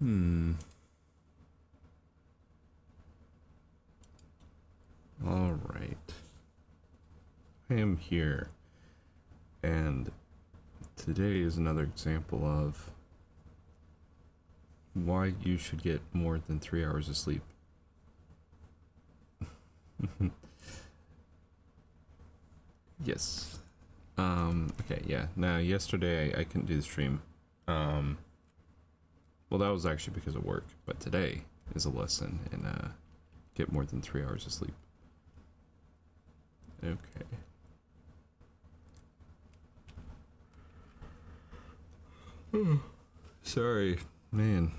Hmm. All right. I am here, and today is another example of why you should get more than 3 hours of sleep. Yes. Okay, yeah. Now, yesterday I couldn't do the stream. Um, well, that was actually because of work, but today is a lesson in get more than 3 hours of sleep. Okay. Sorry, man.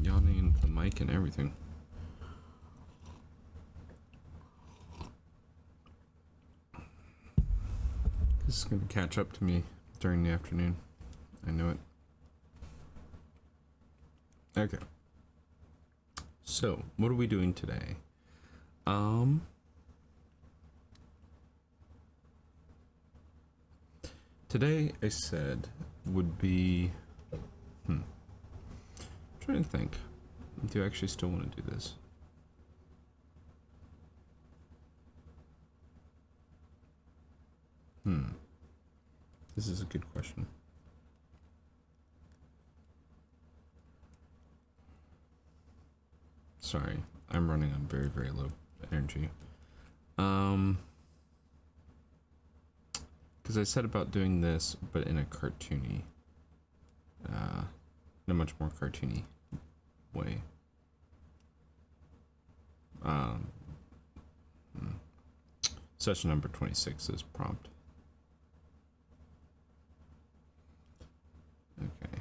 Yawning into the mic and everything. This is gonna catch up to me during the afternoon. I know it. Okay. So, what are we doing today? Today I said would be, I'm trying to think. Do I actually still want to do this? This is a good question. Sorry, I'm running on very, very low energy. Because I said about doing this, but in a cartoony, in a much more cartoony way. Session number 26 is prompt. Okay.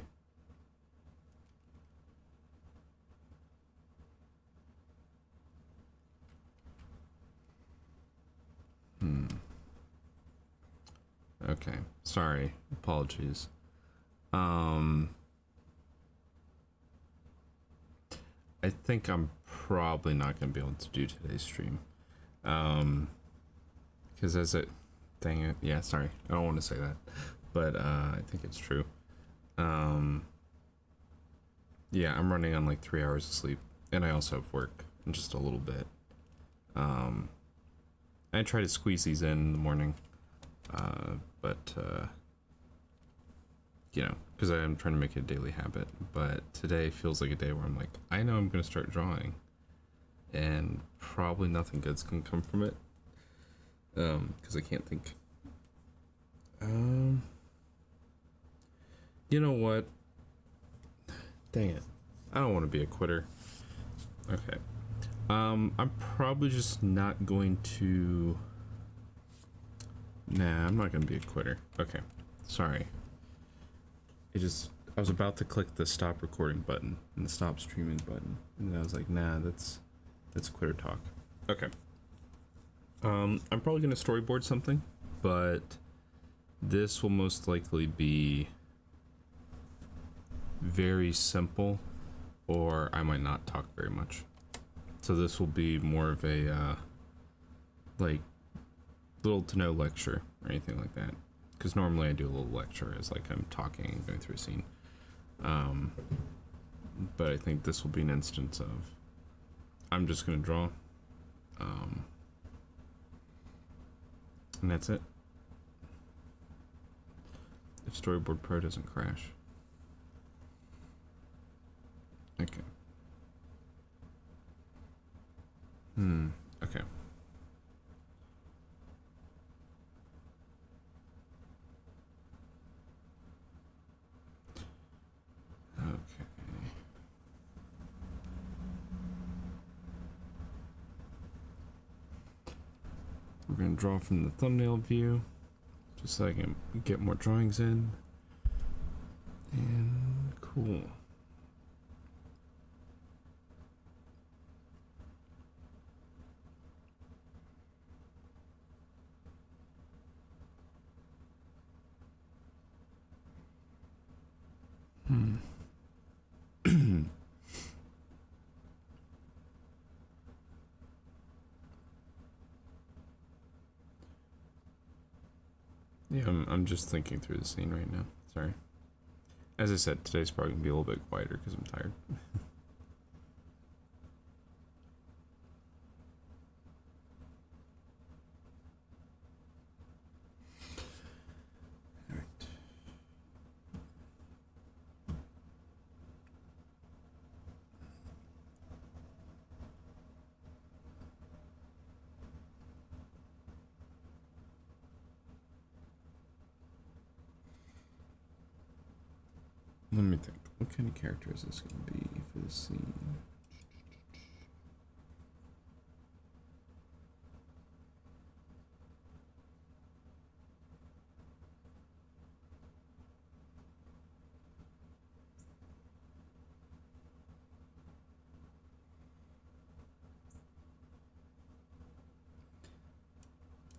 Okay. Sorry. Apologies. I think I'm probably not going to be able to do today's stream. Because as it... Dang it. Yeah, sorry. I don't want to say that. But I think it's true. Yeah, I'm running on like 3 hours of sleep. And I also have work in just a little bit. I try to squeeze these in the morning. But you know, because I am trying to make it a daily habit. But today feels like a day where I'm like, I know I'm going to start drawing. And probably nothing good's going to come from it. Because I can't think. You know what? Dang it. I don't want to be a quitter. Okay. I'm probably just not going to... Nah, I'm not going to be a quitter. Okay. Sorry. I was about to click the stop recording button and the stop streaming button. And then I was like, nah, that's quitter talk. Okay. I'm probably going to storyboard something, but this will most likely be very simple, or I might not talk very much. So this will be more of a, like, little to no lecture or anything like that. Because normally I do a little lecture as like I'm talking and going through a scene. But I think this will be an instance of I'm just going to draw. And that's it. If Storyboard Pro doesn't crash. Okay. Okay. Okay. We're going to draw from the thumbnail view, just so I can get more drawings in. And cool. Yeah, I'm just thinking through the scene right now. Sorry. as I said, today's probably gonna be a little bit quieter because I'm tired. All right. Let me think. What kind of character is this going to be for the scene?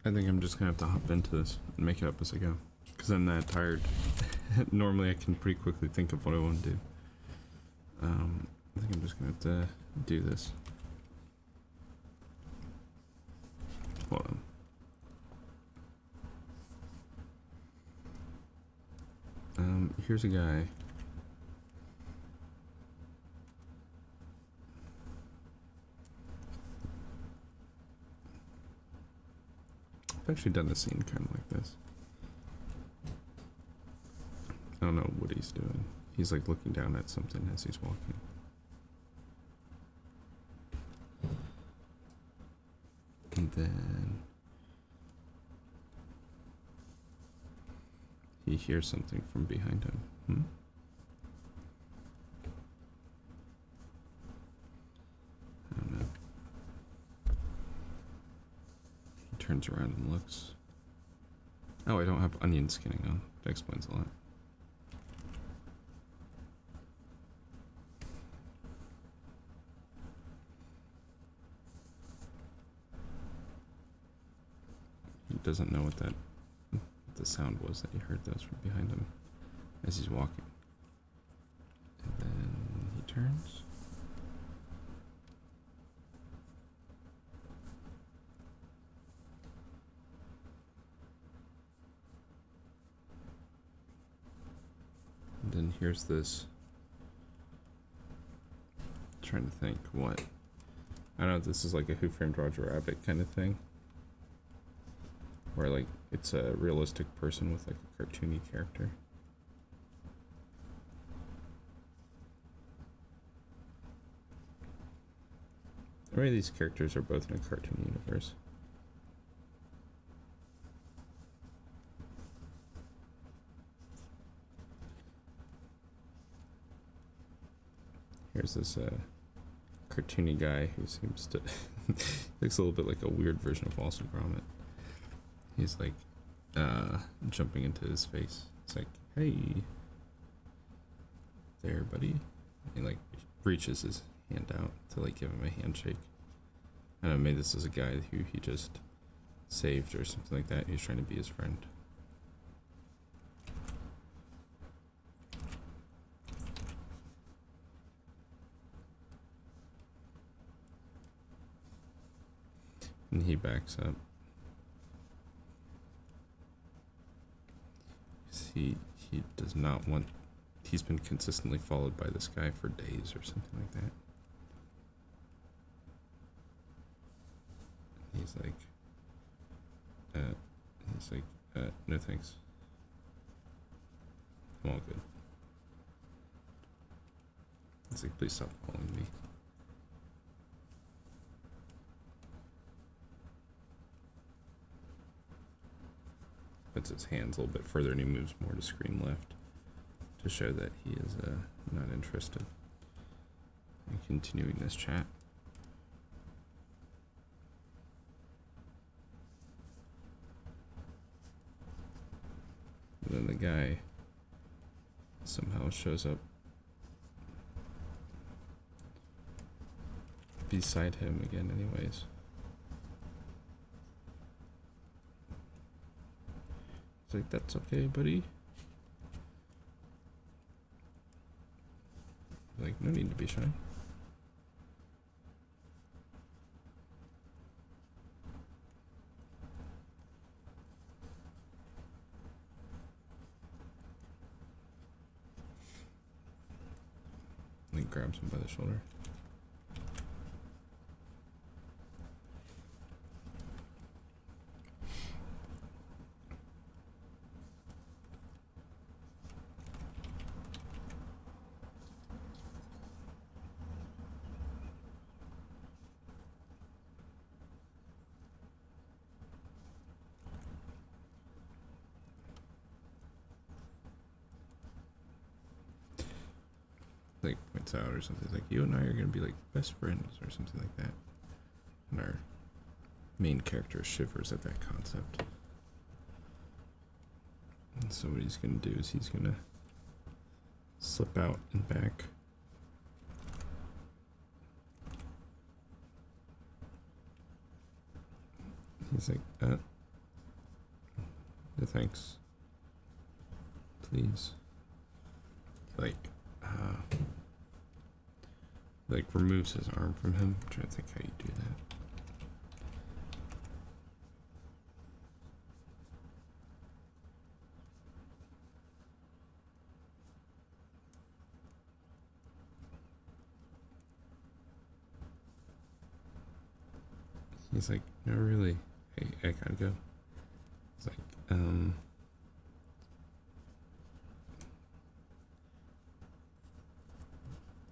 I think I'm just going to have to hop into this and make it up as I go. Because I'm that tired. Normally I can pretty quickly think of what I want to do. I think I'm just going to have to do this. Hold on. Here's a guy. I've actually done the scene kind of like this. I don't know what he's doing. He's like looking down at something as he's walking. And then he hears something from behind him. I don't know. He turns around and looks. Oh, I don't have onion skinning on. That explains a lot. He doesn't know what the sound was that he heard those from behind him as he's walking. And then he turns. And then here's this. Trying to think what. I don't know if this is like a Who Framed Roger Rabbit kind of thing. Where like it's a realistic person with like a cartoony character. Or maybe these characters are both in a cartoon universe. Here's this cartoony guy who seems to looks a little bit like a weird version of Wallace and Gromit. He's like jumping into his face. It's like, hey there, buddy. He like reaches his hand out to like give him a handshake. I don't know, maybe this is a guy who he just saved or something like that. He's trying to be his friend. And he backs up. He does not want. He's been consistently followed by this guy for days or something like that. He's like, no thanks. I'm all good. He's like, please stop following me. Puts his hands a little bit further and he moves more to screen left to show that he is not interested in continuing this chat. And then the guy somehow shows up beside him again anyways. It's like, that's okay, buddy. Like, no need to be shy. grabs him by the shoulder. Like points out or something like, you and I are gonna be like best friends or something like that. And our main character shivers at that concept. And so what he's gonna do is he's gonna slip out and back. He's like, no thanks. Please. Like removes his arm from him. I'm trying to think how you do that. He's like, no, really, I gotta go. He's like,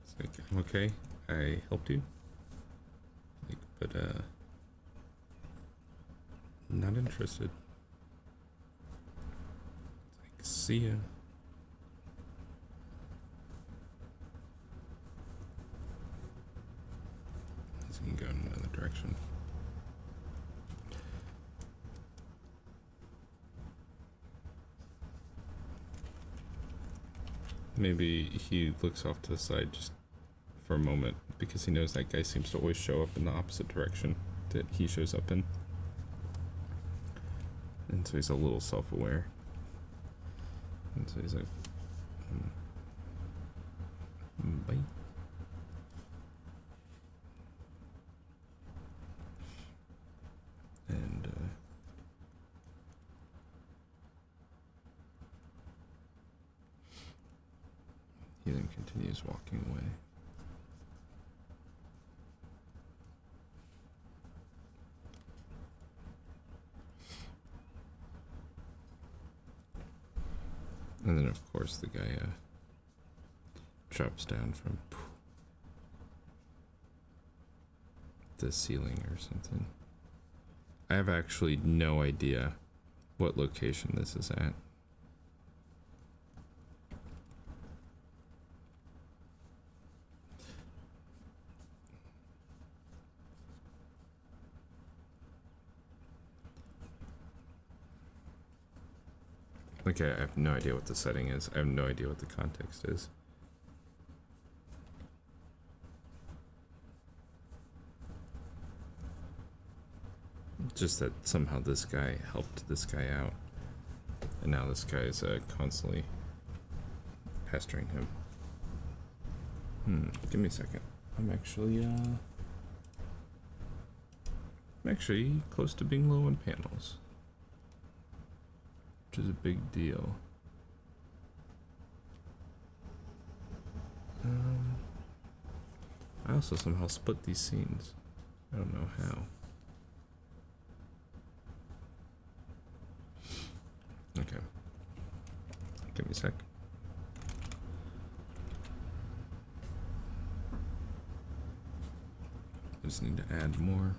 it's like, I'm okay, I helped you. Like, but, not interested. It's like, see ya. He's gonna go in another direction. Maybe he looks off to the side just for a moment because he knows that guy seems to always show up in the opposite direction that he shows up in. And so he's a little self-aware. And so he's like, bye. And, he then continues walking away. And then, of course, the guy drops down from the ceiling or something. I have actually no idea what location this is at. Like, I have no idea what the setting is. I have no idea what the context is. Just that somehow this guy helped this guy out. And now this guy is constantly pestering him. Give me a second. I'm actually close to being low on panels. Which is a big deal. I also somehow split these scenes. I don't know how. Okay. Give me a sec. I just need to add more.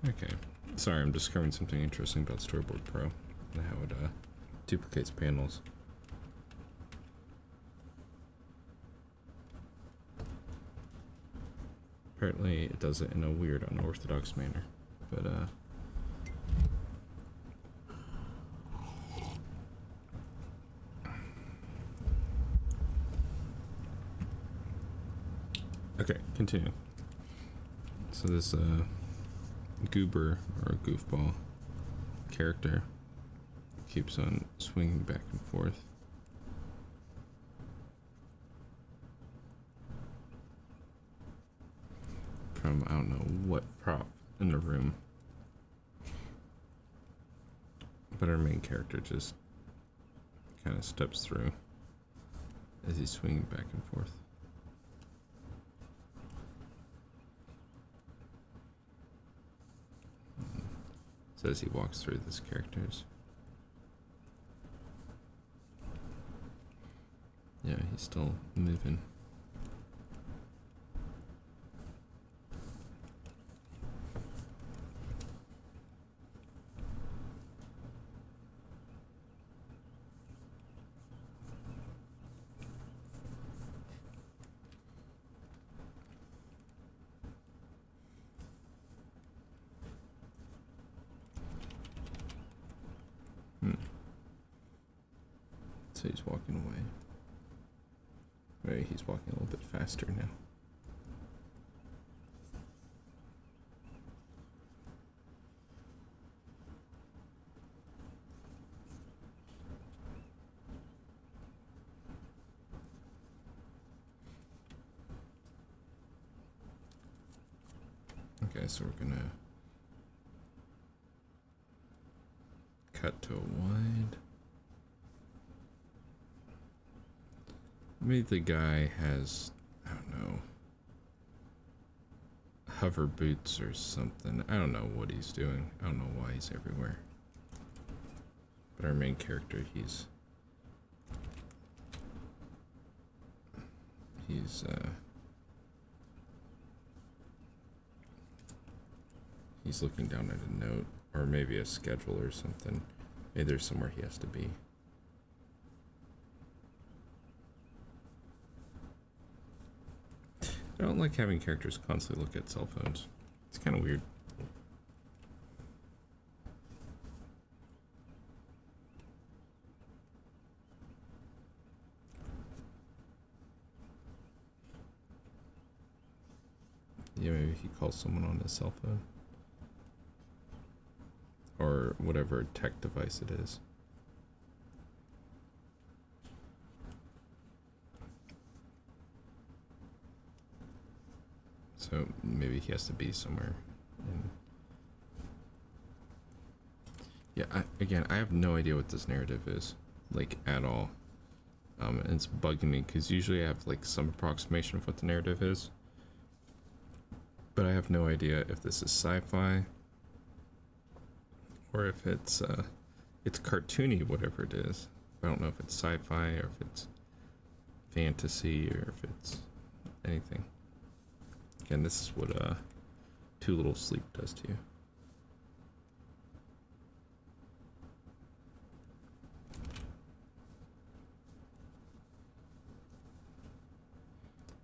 Okay, sorry, I'm discovering something interesting about Storyboard Pro and how it duplicates panels. Apparently it does it in a weird, unorthodox manner, but Okay, continue. So this goober or goofball character keeps on swinging back and forth. From I don't know what prop in the room. But our main character just kind of steps through as he's swinging back and forth. So as he walks through this character's. Yeah, he's still moving. So he's walking away. Maybe he's walking a little bit faster now. Okay, so we're gonna cut to a wide. Maybe the guy has, I don't know, hover boots or something. I don't know what he's doing. I don't know why he's everywhere. But our main character, he's looking down at a note, or maybe a schedule or something. Maybe there's somewhere he has to be. I don't like having characters constantly look at cell phones. It's kind of weird. Yeah, maybe he calls someone on his cell phone. Or whatever tech device it is. So maybe he has to be somewhere. Yeah, I have no idea what this narrative is, like, at all. And it's bugging me, because usually I have, like, some approximation of what the narrative is. But I have no idea if this is sci-fi, or if it's cartoony, whatever it is. I don't know if it's sci-fi, or if it's fantasy, or if it's anything. Again, this is what Too Little Sleep does to you.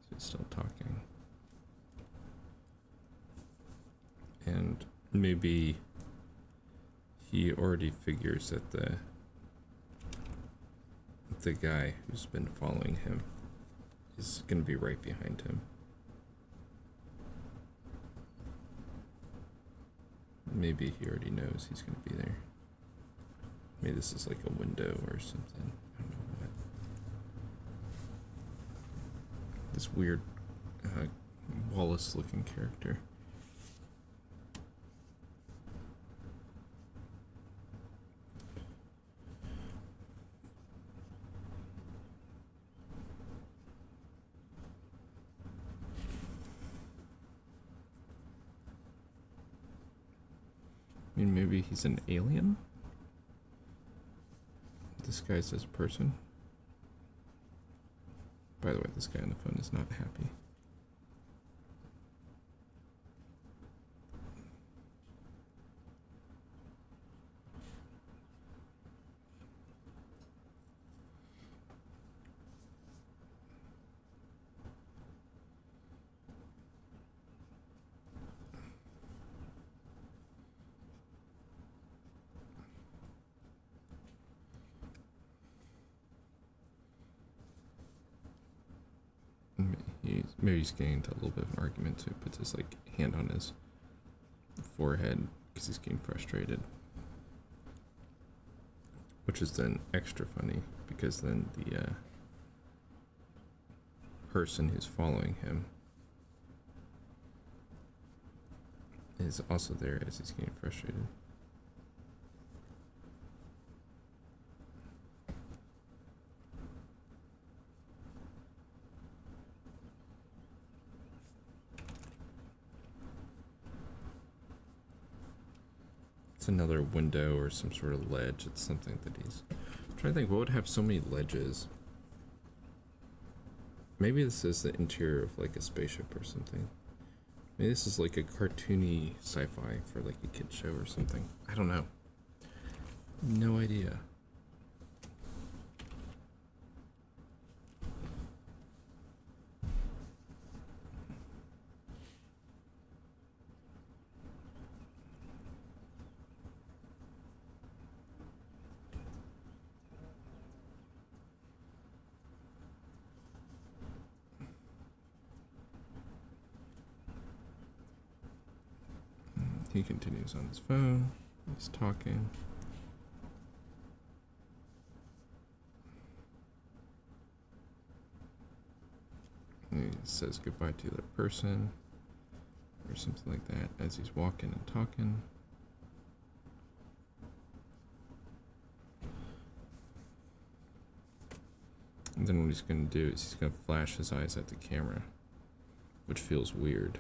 So he's still talking. And maybe he already figures that the guy who's been following him is going to be right behind him. Maybe he already knows he's going to be there. Maybe this is like a window or something. I don't know what. This weird Wallace-looking character. I mean, maybe he's an alien? Disguised as a person? By the way, this guy on the phone is not happy. Maybe he's getting into a little bit of an argument, so he puts his like hand on his forehead because he's getting frustrated. Which is then extra funny because then the person who's following him is also there as he's getting frustrated. It's another window or some sort of ledge. It's something that he's... I'm trying to think, what would have so many ledges? Maybe this is the interior of like a spaceship or something. Maybe this is like a cartoony sci-fi for like a kid show or something. I don't know. No idea. He continues on his phone. He's talking. He says goodbye to the other person or something like that as he's walking and talking. And then what he's going to do is he's going to flash his eyes at the camera, which feels weird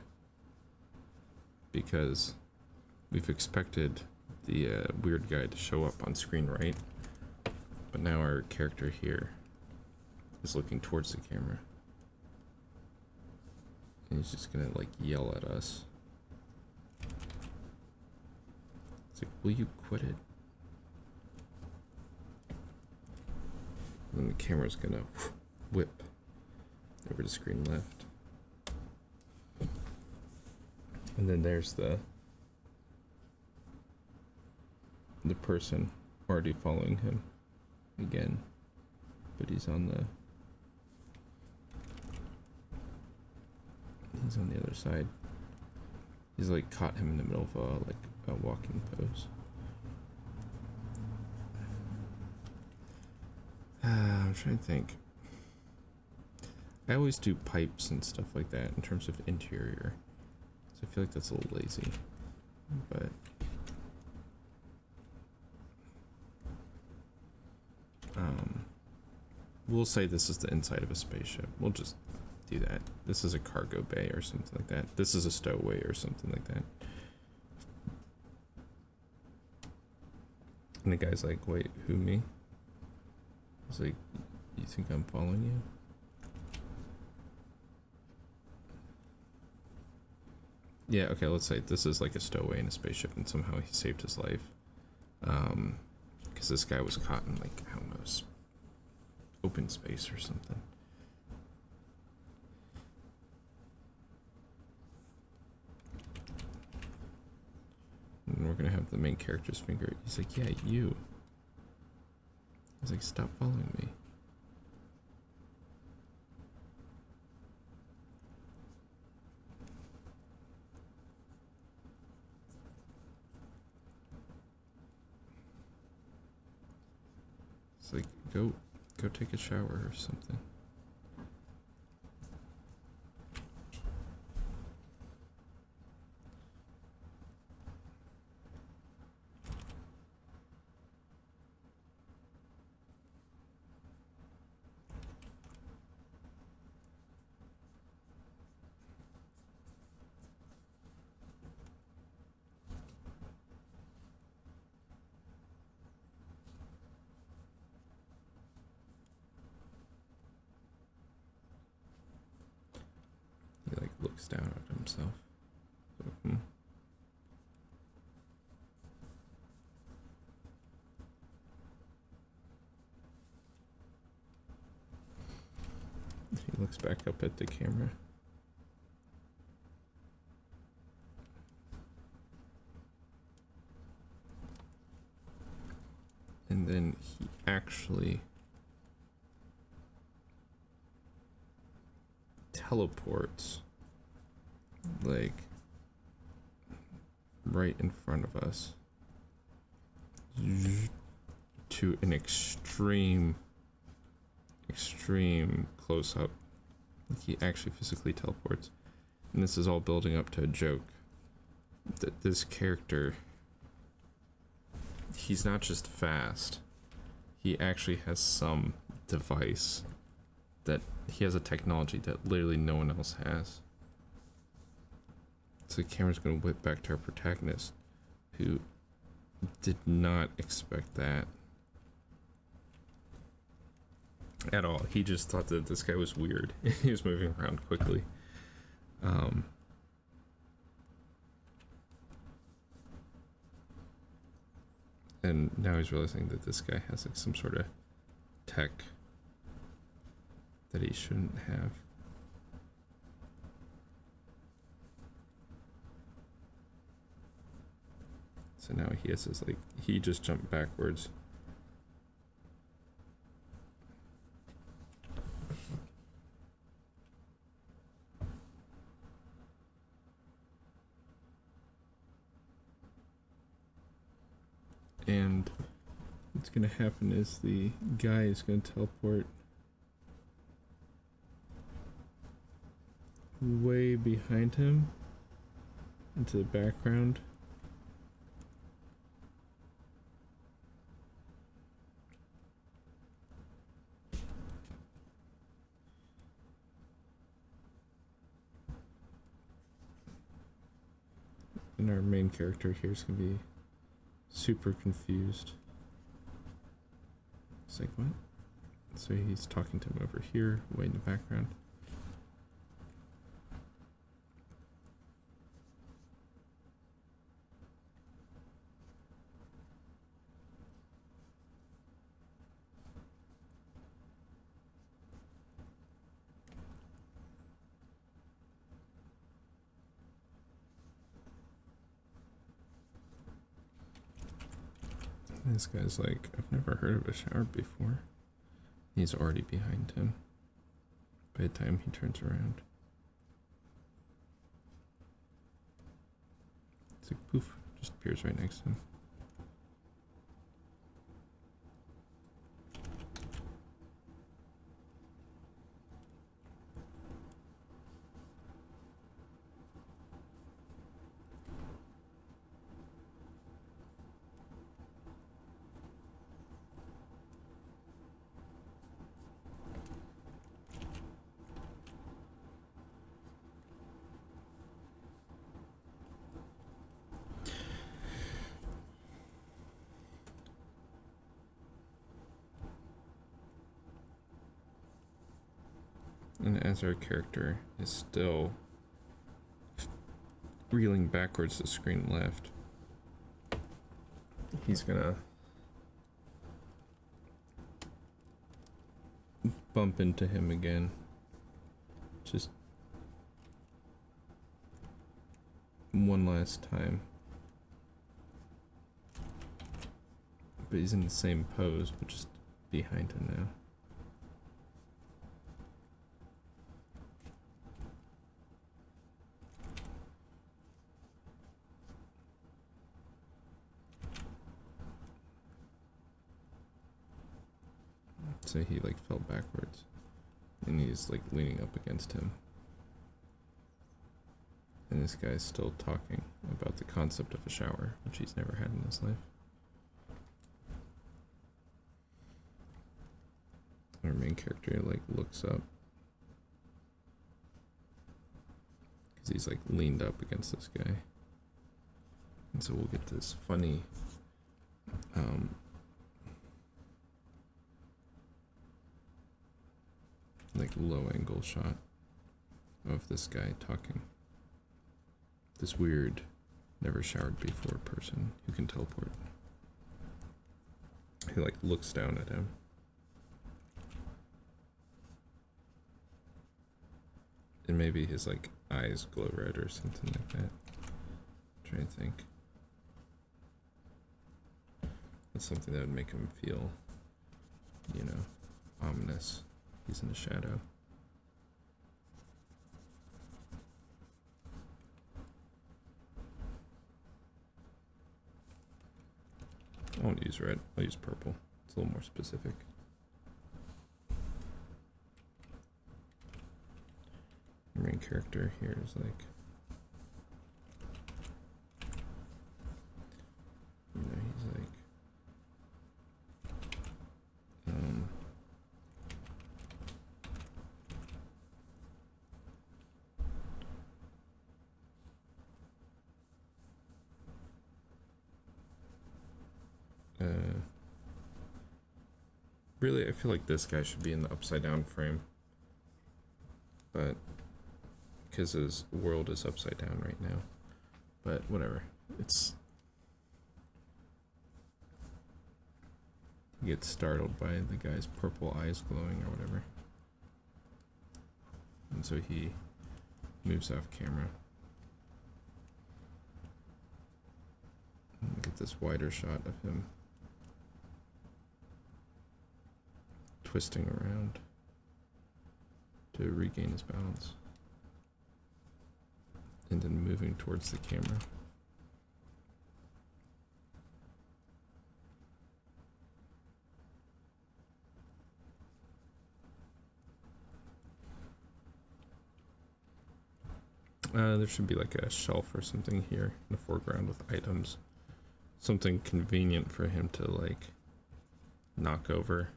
because we've expected the weird guy to show up on screen, right? But now our character here is looking towards the camera. And he's just gonna like yell at us. It's like, will you quit it? And then the camera's gonna whip over to screen left. And then there's the person already following him again, but he's on the other side. He's like caught him in the middle of a walking pose. I'm trying to think. I always do pipes and stuff like that in terms of interior, so I feel like that's a little lazy, but we'll say this is the inside of a spaceship. We'll just do that. This is a cargo bay or something like that. This is a stowaway or something like that. And the guy's like, wait, who, me? He's like, you think I'm following you? Yeah, okay, let's say this is like a stowaway in a spaceship and somehow he saved his life. Because this guy was caught in like, I don't know, open space or something. And we're gonna have the main character's finger. He's like, yeah, you. He's like, stop following me. It's like, go take a shower or something. He like looks down at himself. So, He looks back up at the camera. And then he actually teleports like right in front of us to an extreme close up. He actually physically teleports, and this is all building up to a joke that this character, he's not just fast, he actually has some device that he has a technology that literally no one else has. So the camera's going to whip back to our protagonist, who did not expect that at all. He just thought that this guy was weird. He was moving around quickly. And now he's realizing that this guy has like some sort of tech that he shouldn't have. So now he has this, like, he just jumped backwards. And what's going to happen is the guy is going to teleport way behind him into the background. And our main character here is going to be super confused. It's like, what? So he's talking to him over here, way in the background. This guy's like, I've never heard of a shower before. He's already behind him by the time he turns around. It's like, poof, just appears right next to him. And as our character is still reeling backwards to screen left, he's gonna bump into him again. Just one last time. But he's in the same pose, but just behind him now. So he like fell backwards, and he's like leaning up against him, and this guy's still talking about the concept of a shower, which he's never had in his life. Our main character like looks up because he's like leaned up against this guy, and so we'll get this funny like low angle shot of this guy talking. This weird, never showered before person who can teleport. He like looks down at him. And maybe his like eyes glow red or something like that. I'm trying to think. That's something that would make him feel, you know, ominous. He's in the shadow. won't use red. I'll use purple. It's a little more specific. Your main character here is like, you know, he's like, really, I feel like this guy should be in the upside down frame, but because his world is upside down right now. But whatever, it's, he gets startled by the guy's purple eyes glowing or whatever, and so he moves off camera. Get this wider shot of him twisting around to regain his balance, and then moving towards the camera. There should be like a shelf or something here in the foreground with items. Something convenient for him to like knock over,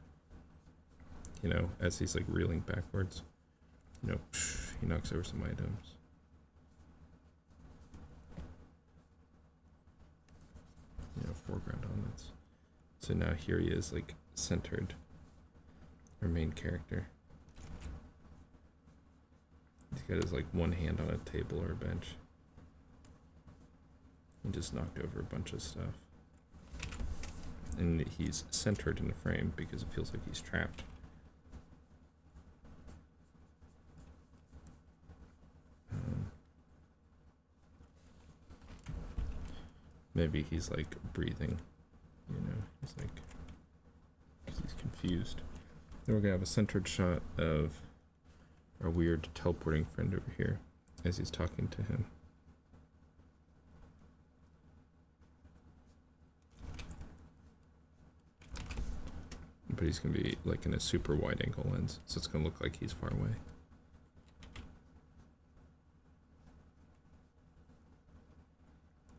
you know, as he's like reeling backwards. You know, he knocks over some items. You know, foreground elements. So now here he is like centered, our main character. He's got his like one hand on a table or a bench. He just knocked over a bunch of stuff. And he's centered in the frame because it feels like he's trapped. Maybe he's like breathing, you know, he's like, because he's confused. Then we're gonna have a centered shot of our weird teleporting friend over here as he's talking to him. But he's gonna be like in a super wide angle lens, so it's gonna look like he's far away.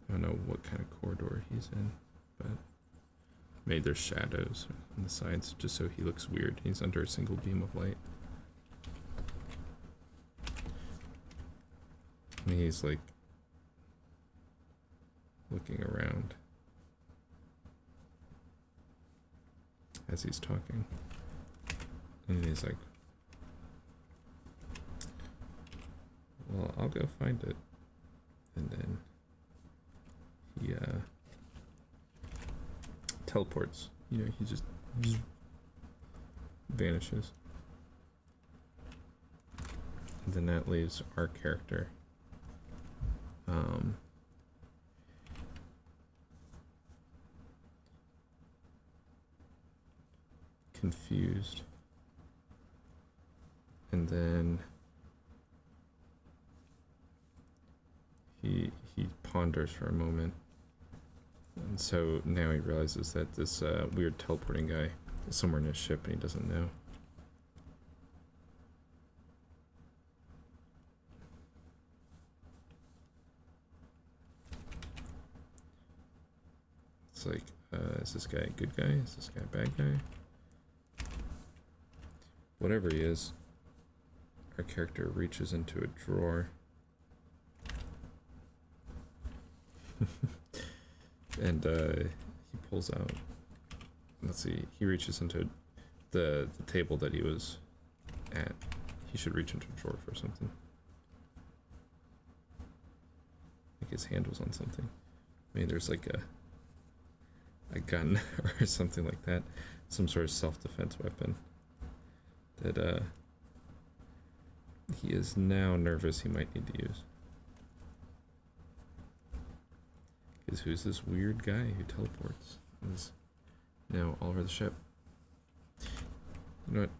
I don't know what kind of corridor he's in, but maybe there's shadows on the sides just so he looks weird. He's under a single beam of light. And he's like looking around as he's talking. And he's like, well, I'll go find it. And then he teleports. You know, he just vanishes. And then that leaves our character. Confused. And then he ponders for a moment. And so now he realizes that this weird teleporting guy is somewhere in his ship and he doesn't know. It's like, is this guy a good guy? Is this guy a bad guy? Whatever he is, our character reaches into a drawer. And he pulls out, let's see, he reaches into the table that he was at. He should reach into a drawer for something. Like his hand was on something. Maybe there's like a gun or something like that. Some sort of self-defense weapon that he is now nervous he might need to use. Because who's this weird guy who teleports? Is now all over the ship. You know what?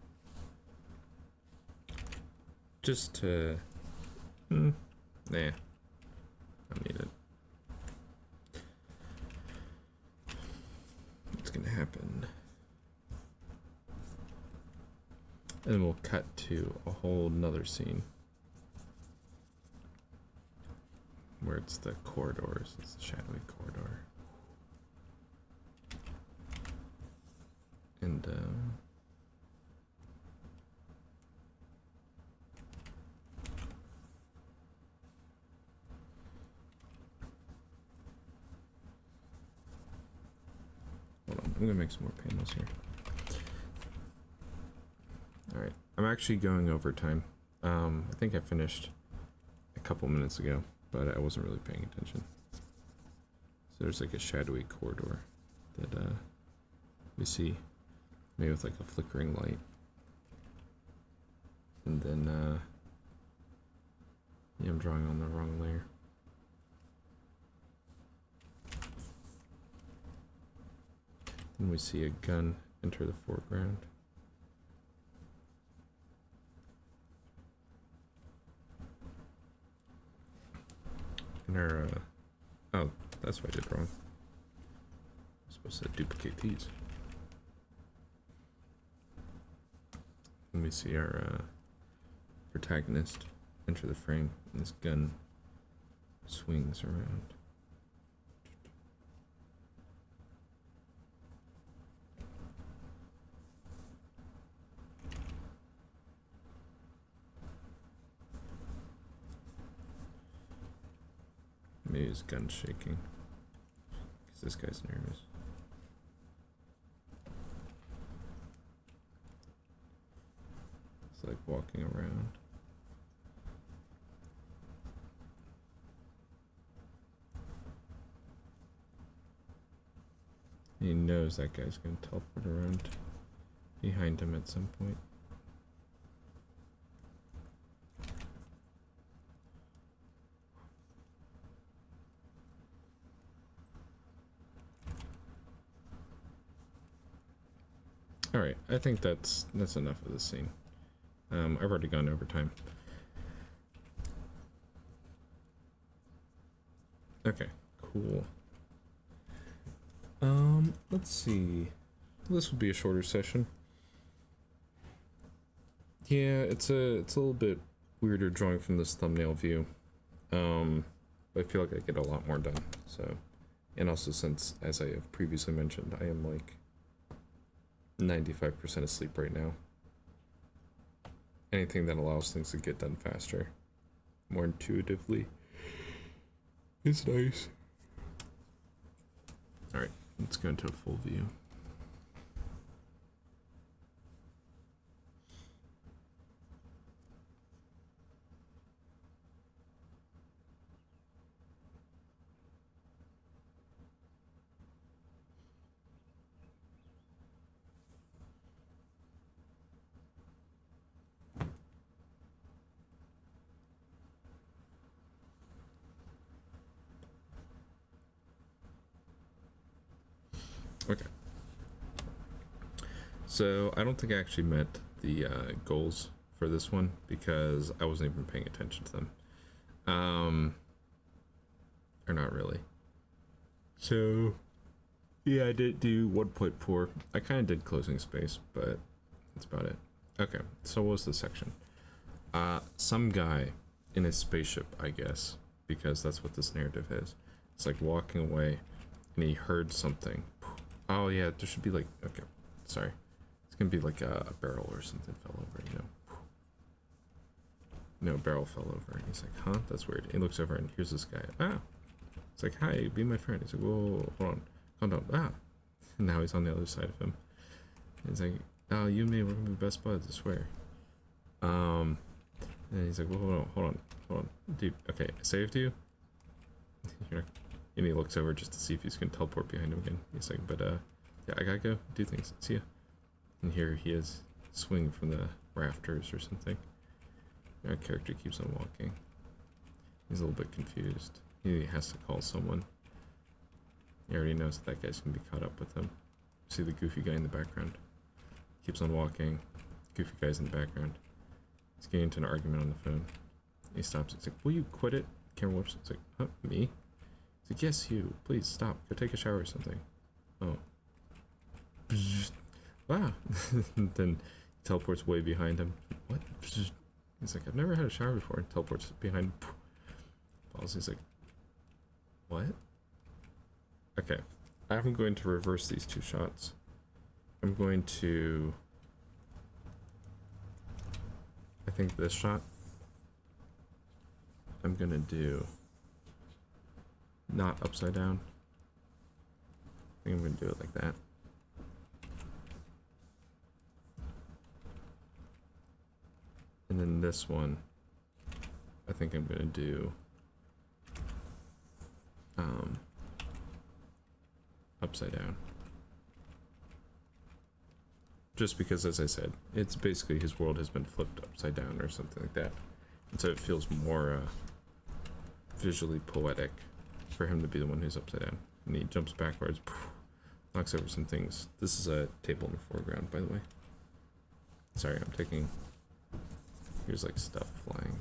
Just to... nah. I don't need it. happen. And then we'll cut to a whole nother scene. Where it's the corridors, it's the shadowy corridor. And hold on, I'm gonna make some more panels here. Alright, I'm actually going over time. I think I finished a couple minutes ago, but I wasn't really paying attention. So there's like a shadowy corridor that we see, maybe with like a flickering light. And then, yeah, I'm drawing on the wrong layer. Then we see a gun enter the foreground. And our, oh, that's what I did wrong. I'm supposed to duplicate these. And we see our protagonist enter the frame, and this gun swings around. Maybe his gun's shaking, because this guy's nervous. It's like walking around. He knows that guy's going to teleport around behind him at some point. Alright, I think that's enough of this scene. I've already gone over time. Okay, cool. Let's see. This would be a shorter session. Yeah, it's a little bit weirder drawing from this thumbnail view. But I feel like I get a lot more done. So, and also since, as I have previously mentioned, I am like 95% asleep right now. Anything that allows things to get done faster, more intuitively, is nice. Alright, let's go into a full view. Okay. So I don't think I actually met the goals for this one because I wasn't even paying attention to them. Or not really. So yeah, I did do 1.4. I kind of did closing space, but that's about it. Okay, so what was the section? Some guy in a spaceship, I guess, because that's what this narrative is. It's like walking away and he heard something. Oh yeah, there should be like, okay, sorry. It's gonna be like a barrel or something fell over, you know. No, a barrel fell over and he's like, huh, that's weird. He looks over and here's this guy. Ah, it's like, hi, be my friend. He's like, whoa, hold on, calm down. Ah, and now he's on the other side of him. And he's like, oh, you and me, we're gonna be best buds, I swear. And he's like, whoa, hold on, dude. Okay, I saved you. And he looks over just to see if he's gonna teleport behind him again. He's like, but yeah, I gotta go do things. See ya. And here he is, swinging from the rafters or something. Our character keeps on walking. He's a little bit confused. He has to call someone. He already knows that guy's gonna be caught up with him. See the goofy guy in the background. Keeps on walking. Goofy guy's in the background. He's getting into an argument on the phone. He stops. He's like, will you quit it? Camera whips. It's like, huh, me? He's like, yes, you. Please stop. Go take a shower or something. Oh. wow. Then teleports way behind him. What? He's like, I've never had a shower before. Teleports behind. Falls. He's like, what? Okay. I'm going to reverse these two shots. I'm going to... I think this shot, I'm going to do not upside down. I think I'm going to do it like that. And then this one, I think I'm going to do upside down. Just because, as I said, it's basically his world has been flipped upside down or something like that. And so it feels more visually poetic for him to be the one who's upside down. And he jumps backwards, knocks over some things. This is a table in the foreground, by the way. Sorry, I'm taking... Here's like stuff flying.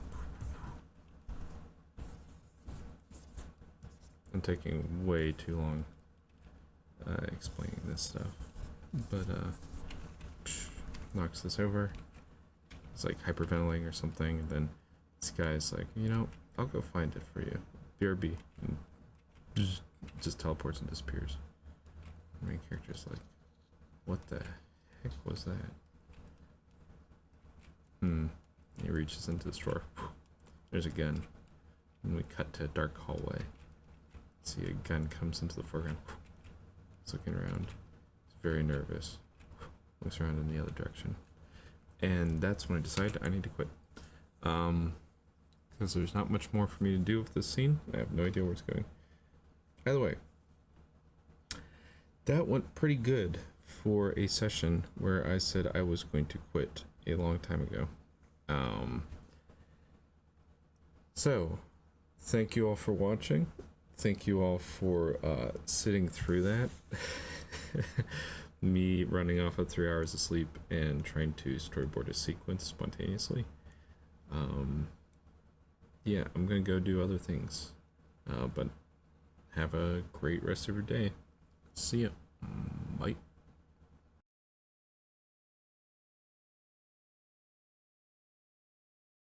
I'm taking way too long explaining this stuff. But, knocks this over. It's like hyperventilating or something, and then this guy's like, you know, I'll go find it for you. BRB. And just teleports and disappears. The main character's like, what the heck was that? He reaches into the drawer. There's a gun. And we cut to a dark hallway. See a gun comes into the foreground. He's looking around. He's very nervous. Looks around in the other direction. And that's when I decided I need to quit. Because there's not much more for me to do with this scene. I have no idea where it's going. Either way, that went pretty good for a session where I said I was going to quit a long time ago. So, thank you all for watching. Thank you all for sitting through that. Me running off of 3 hours of sleep and trying to storyboard a sequence spontaneously. Yeah, I'm gonna go do other things. But have a great rest of your day. See ya. Bye.